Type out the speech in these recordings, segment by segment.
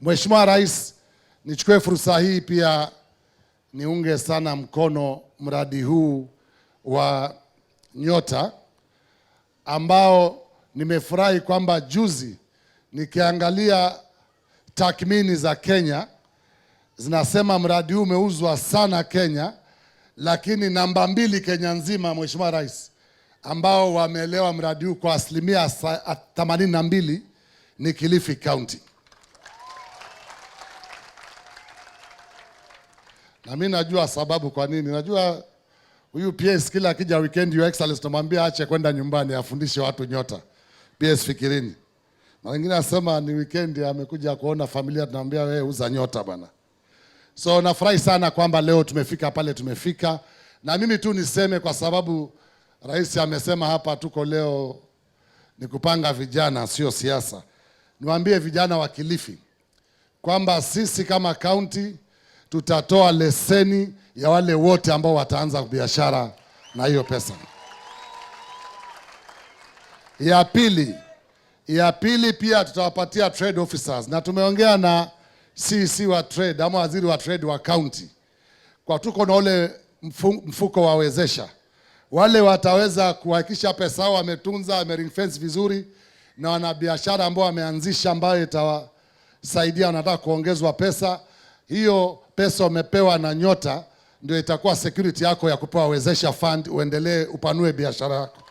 Mheshimiwa Rais, nichukue fursa hii pia niunge sana mkono mradi huu wa Nyota ambao nimefurahi kwamba juzi nikiangalia takmini za Kenya zinasema mradi huu umeuzwa sana Kenya, lakini namba 2 Kenya nzima, Mheshimiwa Rais, ambao wameelewa mradi huu kwa asilimia 82 ni Kilifi County. Na mimi najua sababu kwa nini. Najua huyu PS kila akija weekend Your Excellency tunamwambia aache kwenda nyumbani afundishe watu Nyota. PS fikirini. Na wengine nasema ni weekend amekuja kuona familia, tunamwambia wewe uza Nyota bana. So nafurahi sana kwamba leo tumefika pale tumefika. Na mimi tu niseme kwa sababu Rais amesema hapa tuko leo ni kupanga vijana sio siasa. Niwaambie vijana wa Kilifi kwamba sisi kama county tutatoa leseni ya wale wote ambao wataanza biashara na hiyo pesa. Ya pili pia tutawapatia trade officers, na tumeongea na CC wa trade ama waziri wa trade wa county. Kwa tuko na ule mfuko wa wezesha. Wale wataweza kuhakikisha pesa yao wametunza, ring fence vizuri, na wana biashara ambao wameanzisha ambayo itawasaidia, wanataka kuongezwa pesa. Hiyo pesa umepewa na Nyota ndio itakuwa security yako ya kupewa wezesha fund uendelee upanue biashara yako.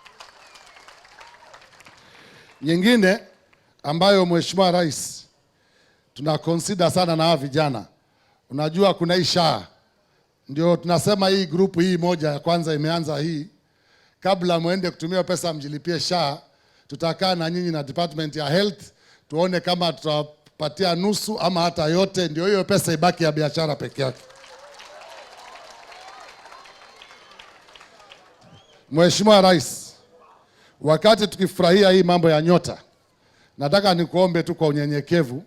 Nyingine ambayo Mheshimiwa Rais tuna consider sana na hawa vijana. Unajua kuna hii SHA. Ndio tunasema hii group hii moja ya kwanza imeanza hii. Kabla muende kutumia pesa mjilipie SHA, tutakaa na nyinyi na Department ya Health tuone kama tutapatia nusu ama hata yote, ndio hiyo pesa ibaki ya biashara peke yake. Mheshimiwa Rais, wakati tukifurahia hii mambo ya Nyota, nataka nikuombe tu kwa unyenyekevu.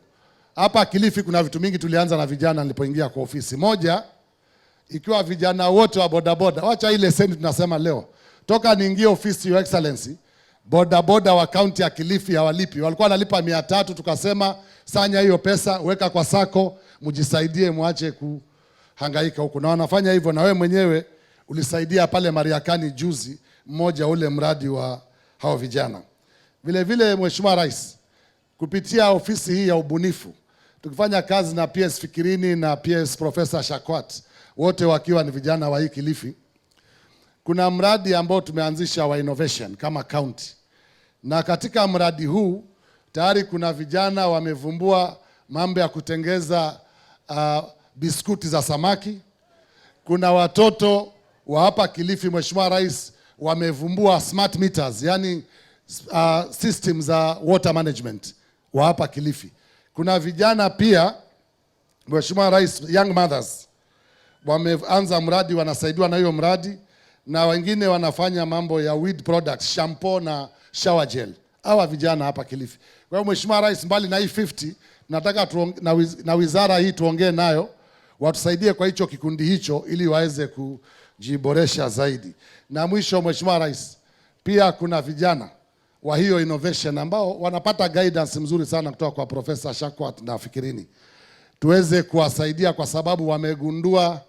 Hapa Kilifi kuna vitu mingi tulianza na vijana nilipoingia kwa ofisi. Moja, ikiwa vijana wote wa bodaboda, wacha ile senti tunasema leo. Toka niingie ofisi Your Excellency, bodaboda wa kaunti ya Kilifi hawalipi. Walikuwa wanalipa 300, tukasema sanya hiyo pesa, weka kwa sako, mjisaidie muache kuhangaika huko. Na wanafanya hivyo, na wewe mwenyewe ulisaidia pale Mariakani juzi mmoja ule mradi wa hao vijana. Vile vile Mheshimiwa Rais, kupitia ofisi hii ya ubunifu, tukifanya kazi na PS Fikirini na PS Professor Shakwat, wote wakiwa ni vijana wa hii Kilifi, kuna mradi ambao tumeanzisha wa innovation kama county. Na katika mradi huu tayari kuna vijana wamevumbua mambo ya kutengeza biskuti za samaki. Kuna watoto wa hapa Kilifi, Mheshimiwa Rais, wamevumbua smart meters, yani system za water management wa hapa Kilifi. Kuna vijana pia, Mheshimiwa Rais, young mothers wameanza mradi, wanasaidiwa na hiyo mradi, na wengine wanafanya mambo ya weed products, shampoo na shower gel. Hawa vijana hapa Kilifi. Kwa hiyo Mheshimiwa Rais, mbali na hii 50, nataka na wizara hii tuongee nayo, watusaidie kwa hicho kikundi hicho ili waweze kujiboresha zaidi. Na mwisho Mheshimiwa Rais, pia kuna vijana wa hiyo innovation ambao wanapata guidance mzuri sana kutoka kwa Professor Shakwat na Fikirini. Tuweze kuwasaidia kwa sababu wamegundua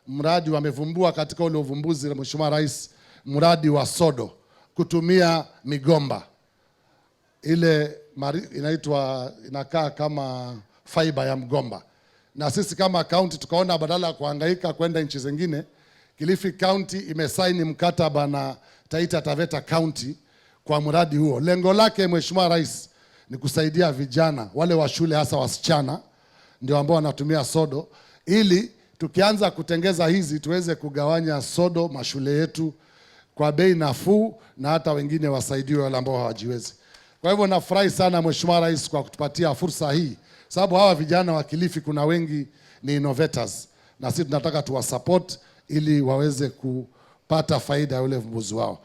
mradi, wamevumbua katika ule uvumbuzi, Mheshimiwa Rais, mradi wa sodo kutumia migomba. Ile inakaa kama fiber ya mgomba. Na sisi kama county tukaona badala ya kuhangaika kwenda nchi zingine, Kilifi County imesaini mkataba na Taita Taveta County kwa mradi huo. Lengo lake Mheshimiwa Rais ni kusaidia vijana wale wa shule, hasa wasichana ndio ambao wanatumia sodo, ili tukianza kutengeza hizi tuweze kugawanya sodo mashule yetu kwa bei nafuu, na hata wengine wasaidiwe wale ambao hawajiwezi. Kwa hivyo nafurahi sana Mheshimiwa Rais kwa kutupatia fursa hii, sababu hawa vijana wa Kilifi kuna wengi ni innovators, na sisi tunataka tuwasupport ili waweze kupata faida ya ule uvumbuzi wao.